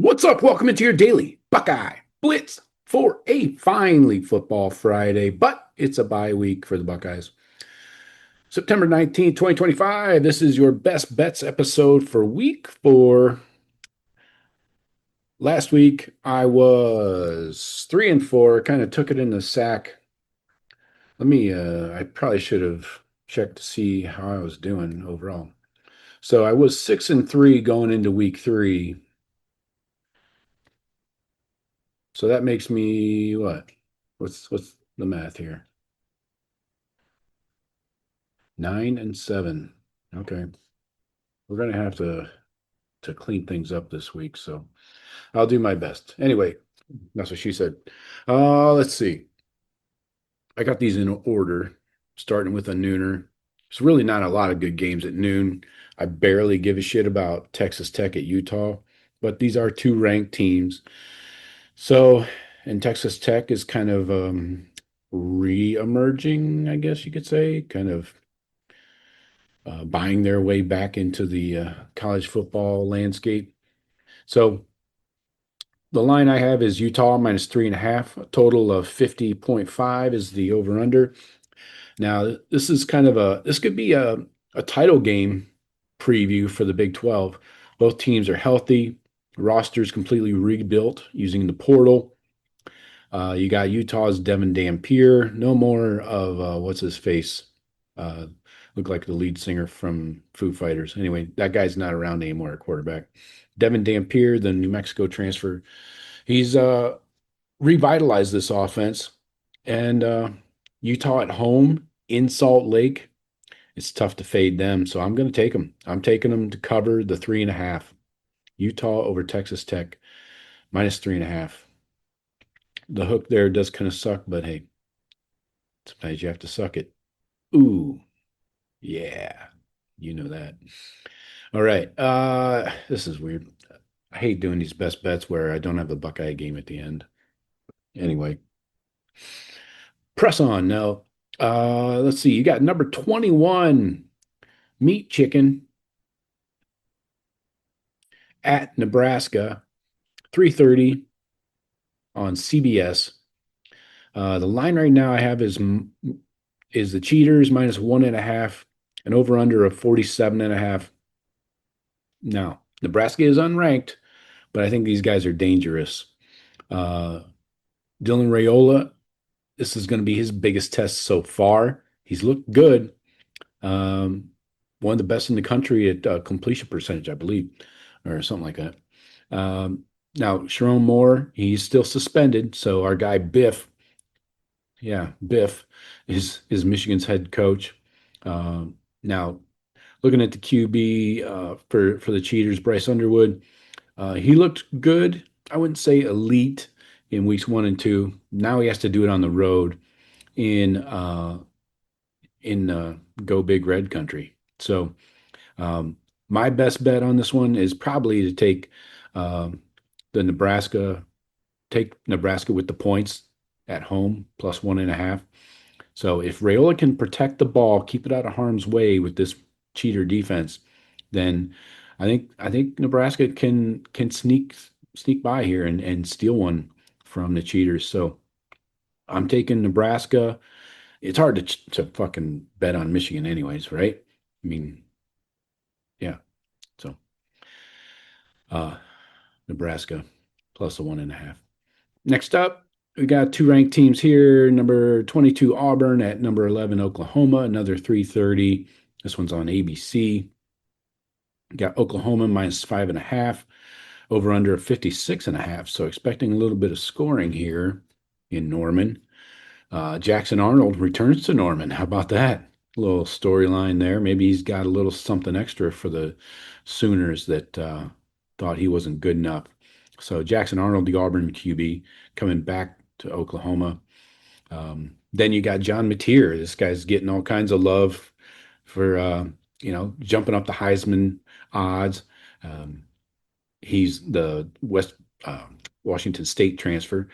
What's up? Welcome into your daily Buckeye Blitz for a finally football Friday, but it's a bye week for the Buckeyes. September 19th, 2025. This is your best bets episode for week 4. Last week I was 3-4, kind of took it in the sack. I probably should have checked to see how I was doing overall. So I was 6-3 going into week 3. So that makes me what? What's the math here? 9-7. Okay. We're gonna have to clean things up this week, so I'll do my best. Anyway, that's what she said. Let's see. I got these in order, starting with a nooner. It's really not a lot of good games at noon. I barely give a shit about Texas Tech at Utah, but these are two ranked teams. So, and Texas Tech is kind of re-emerging, I guess you could say, kind of buying their way back into the college football landscape. So the line I have is Utah minus 3.5. A total of 50.5 is the over under. Now, this is this could be a title game preview for the Big 12. Both teams are healthy, rosters completely rebuilt using the portal. You got Utah's Devin Dampier. No more of what's his face? Uh, Looked like the lead singer from Foo Fighters. Anyway, that guy's not around anymore at quarterback. Devin Dampier, the New Mexico transfer, he's revitalized this offense. And Utah at home in Salt Lake, it's tough to fade them. So I'm going to take them. I'm taking them to cover the 3.5. Utah over Texas Tech minus 3.5. The hook there does kind of suck, but hey, sometimes you have to suck it. Ooh, yeah, you know that. All right. This is weird. I hate doing these best bets where I don't have the Buckeye game at the end. Anyway, press on now. Let's see. You got number 21, Meat Chicken at Nebraska, 3:30 on CBS. The line right now I have is the Cheaters minus 1.5, an over under of 47.5. Now, Nebraska is unranked, but I think these guys are dangerous. Uh, Dylan Raiola, this is going to be his biggest test so far. He's looked good. One of the best in the country at completion percentage, I believe, or something like that. Now, Sharon Moore, he's still suspended. So our guy Biff, yeah, Biff is Michigan's head coach. Now, looking at the QB for the Cheaters, Bryce Underwood, he looked good. I wouldn't say elite in weeks 1 and 2. Now he has to do it on the road in Go Big Red Country. So my best bet on this one is probably to take the Nebraska, take Nebraska with the points at home plus 1.5. So if Raiola can protect the ball, keep it out of harm's way with this cheater defense, then I think Nebraska can sneak by here and steal one from the cheaters. So I'm taking Nebraska. It's hard to fucking bet on Michigan anyways, right? I mean, yeah. So uh Nebraska plus a 1.5. Next up, we got two ranked teams here. Number 22 Auburn at number 11 Oklahoma, another 3:30. This one's on ABC. Got Oklahoma minus 5.5, over under 56.5. So expecting a little bit of scoring here in Norman. Jackson Arnold returns to Norman. How about that? A little storyline there. Maybe he's got a little something extra for the Sooners that thought he wasn't good enough. So Jackson Arnold, the Auburn QB, coming back to Oklahoma. Then you got John Mateer. This guy's getting all kinds of love for jumping up the Heisman odds. He's the West Washington State transfer.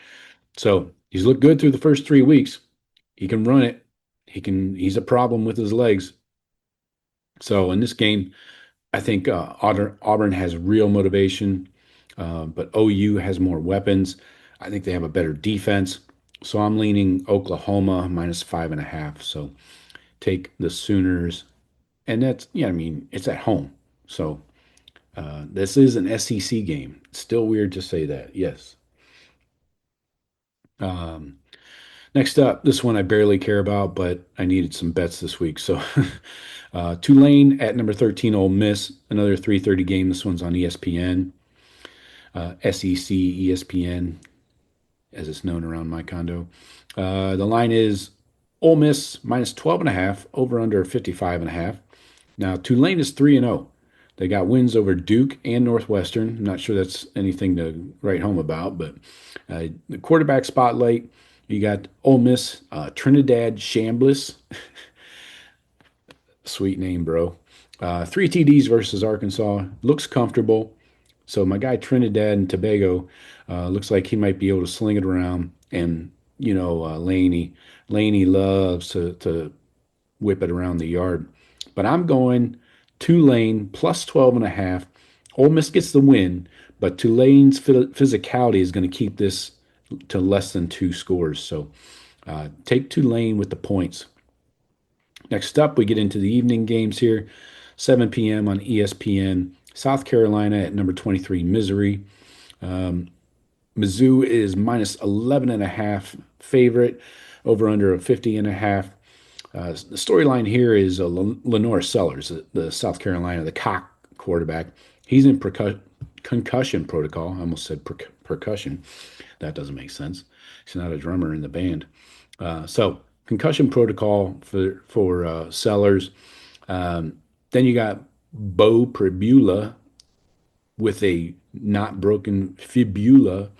So he's looked good through the first 3 weeks. He can run it. He's a problem with his legs. So in this game, I think Auburn has real motivation. but OU has more weapons. I think they have a better defense. So I'm leaning Oklahoma minus 5.5. So take the Sooners. And that's, yeah, I mean, it's at home. So this is an SEC game. It's still weird to say that. Yes. Um, Next up, this one I barely care about, but I needed some bets this week. So Tulane at number 13, Ole Miss, another 3:30 game. This one's on ESPN, SEC ESPN, as it's known around my condo. The line is Ole Miss minus 12 and a half, over under 55 and a half. Now, Tulane is 3-0. They got wins over Duke and Northwestern. I'm not sure that's anything to write home about, but the quarterback spotlight, you got Ole Miss, Trinidad Shambliss. Sweet name, bro. Three TDs versus Arkansas. Looks comfortable. So my guy Trinidad and Tobago looks like he might be able to sling it around. And, Laney loves to whip it around the yard. But I'm going Tulane plus 12 and a half. Ole Miss gets the win, but Tulane's physicality is going to keep this to less than 2 scores. So take Tulane with the points. Next up, we get into the evening games here. 7 p.m. on ESPN. South Carolina at number 23, Missouri. Mizzou is minus 11 and a half favorite, over under a 50 and a half. The storyline here is Lenore Sellers, the South Carolina, the cock quarterback. He's in concussion protocol. I almost said percussion. That doesn't make sense. He's not a drummer in the band. So concussion protocol for Sellers. Then you got Bo Pribula with a not broken fibula,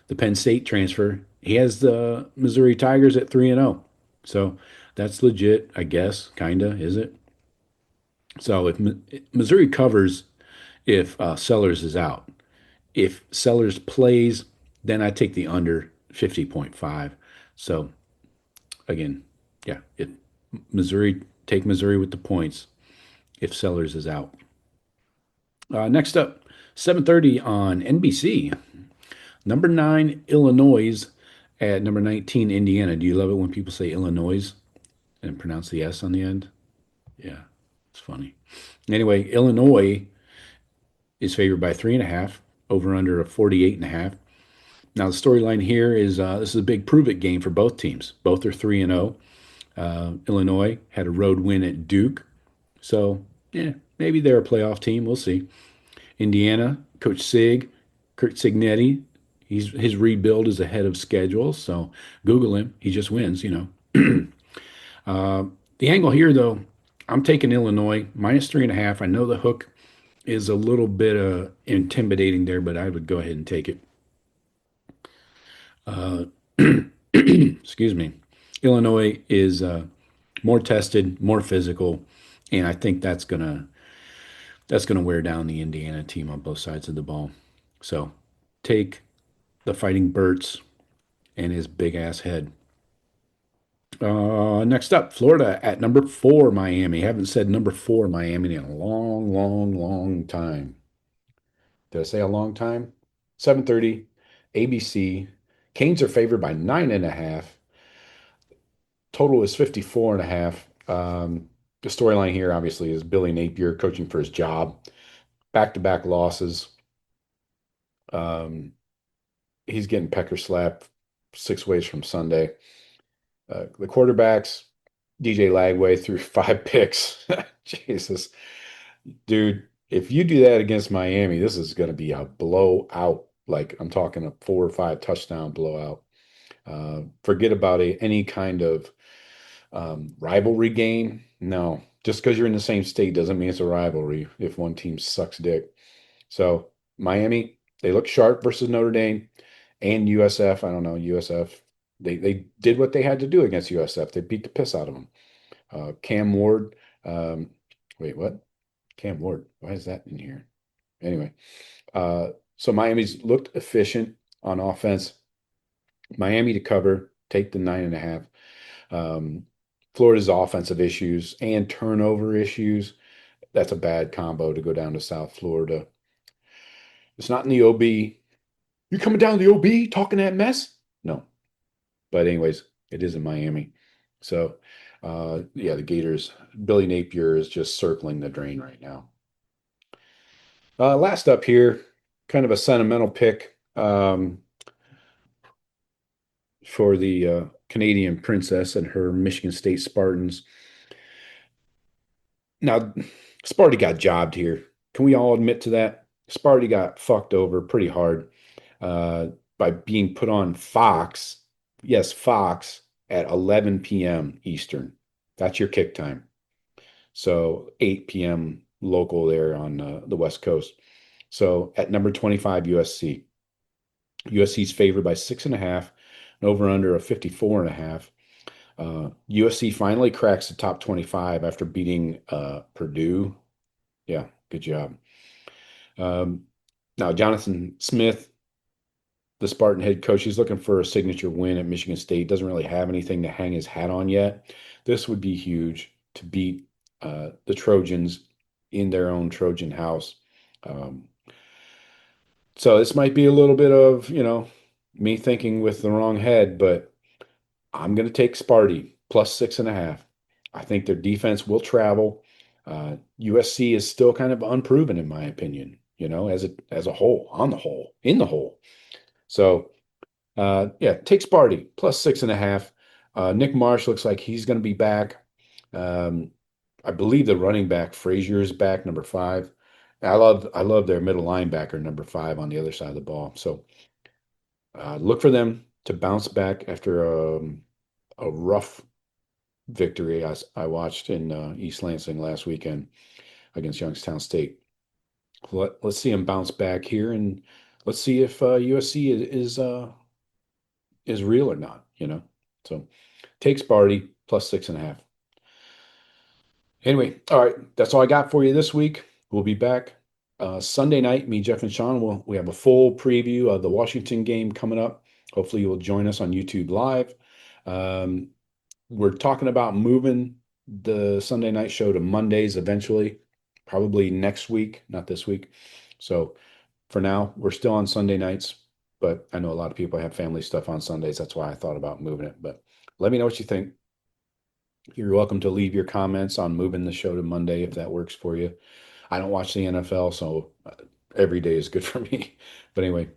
the Penn State transfer. He has the Missouri Tigers at 3-0. So that's legit, I guess, kinda, is it? So if Missouri covers, if Sellers is out, if Sellers plays, then I take the under 50.5. So again, yeah, if take Missouri with the points if Sellers is out. Next up, 7:30 on NBC. Number 9, Illinois at number 19, Indiana. Do you love it when people say Illinois and pronounce the S on the end? Yeah, it's funny. Anyway, Illinois is favored by 3.5, over under a 48.5. Now, the storyline here is this is a big prove it game for both teams. Both are 3-0. Illinois had a road win at Duke. So, yeah, maybe they're a playoff team. We'll see. Indiana, Coach Kurt Signetti, his rebuild is ahead of schedule. So, Google him. He just wins. The angle here, though, I'm taking Illinois minus 3.5. I know the hook is a little bit intimidating there, but I would go ahead and take it. Excuse me. Illinois is more tested, more physical, and I think that's gonna wear down the Indiana team on both sides of the ball. So take the Fighting Berts and his big ass head. Next up, Florida at number 4, Miami. Haven't said number 4, Miami in a long, long, long time. Did I say a long time? 7:30, ABC. Canes are favored by 9.5. Total is 54.5. The storyline here, obviously, is Billy Napier coaching for his job. Back-to-back losses. He's getting pecker slapped 6 ways from Sunday. The quarterbacks, DJ Lagway threw 5 picks. Jesus. Dude, if you do that against Miami, this is going to be a blowout. Like I'm talking a 4 or 5 touchdown blowout. Forget about any kind of rivalry game. No, just because you're in the same state doesn't mean it's a rivalry if one team sucks dick. So Miami, they look sharp versus Notre Dame and USF. I don't know, USF. They did what they had to do against USF. They beat the piss out of them. Cam Ward. Wait, what? Cam Ward. Why is that in here? Anyway, so Miami's looked efficient on offense. Miami to cover, take the 9.5. Florida's offensive issues and turnover issues. That's a bad combo to go down to South Florida. It's not in the OB. You coming down the OB talking that mess? No. But anyways, it is in Miami. So yeah, the Gators, Billy Napier is just circling the drain right now. Last up here, kind of a sentimental pick for the Canadian Princess and her Michigan State Spartans. Now, Sparty got jobbed here. Can we all admit to that? Sparty got fucked over pretty hard uh, by being put on Fox. Yes, Fox at 11 p.m. Eastern. That's your kick time. So 8 p.m. local there on the West Coast. So at number 25, USC. USC's favored by 6.5, and over under of 54 and a half. USC finally cracks the top 25 after beating Purdue. Yeah, good job. Um, Now, Jonathan Smith, the Spartan head coach, he's looking for a signature win at Michigan State. Doesn't really have anything to hang his hat on yet. This would be huge to beat the Trojans in their own Trojan house. Um, so this might be a little bit of, me thinking with the wrong head, but I'm going to take Sparty plus 6.5. I think their defense will travel. USC is still kind of unproven, in my opinion, as a whole, on the whole, in the whole. So, yeah, take Sparty plus 6.5. Nick Marsh looks like he's going to be back. Um, I believe the running back Frazier is back, number 5. I love their middle linebacker, number 5, on the other side of the ball. So look for them to bounce back after a rough victory I watched in East Lansing last weekend against Youngstown State. Let's see them bounce back here, and let's see if USC is real or not. So take Sparty plus 6.5. Anyway, all right, that's all I got for you this week. We'll be back Sunday night. Me, Jeff, and Sean. We have a full preview of the Washington game coming up. Hopefully, you'll join us on YouTube Live. Um, we're talking about moving the Sunday night show to Mondays eventually, probably next week, not this week. So for now, we're still on Sunday nights, but I know a lot of people have family stuff on Sundays. That's why I thought about moving it. But let me know what you think. You're welcome to leave your comments on moving the show to Monday if that works for you. I don't watch the NFL, so every day is good for me. But anyway,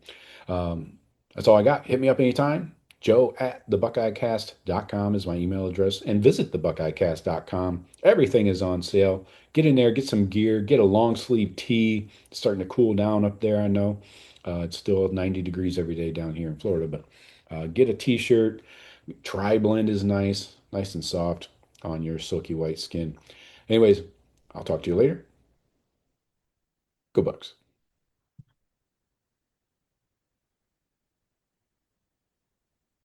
um, that's all I got. Hit me up anytime. Joe at thebuckeyecast.com is my email address. And visit thebuckeyecast.com. Everything is on sale. Get in there, get some gear, get a long sleeve tee. It's starting to cool down up there, I know. It's still 90 degrees every day down here in Florida, but get a t-shirt. Tri-blend is nice and soft on your silky white skin. Anyways, I'll talk to you later. Go Bucks.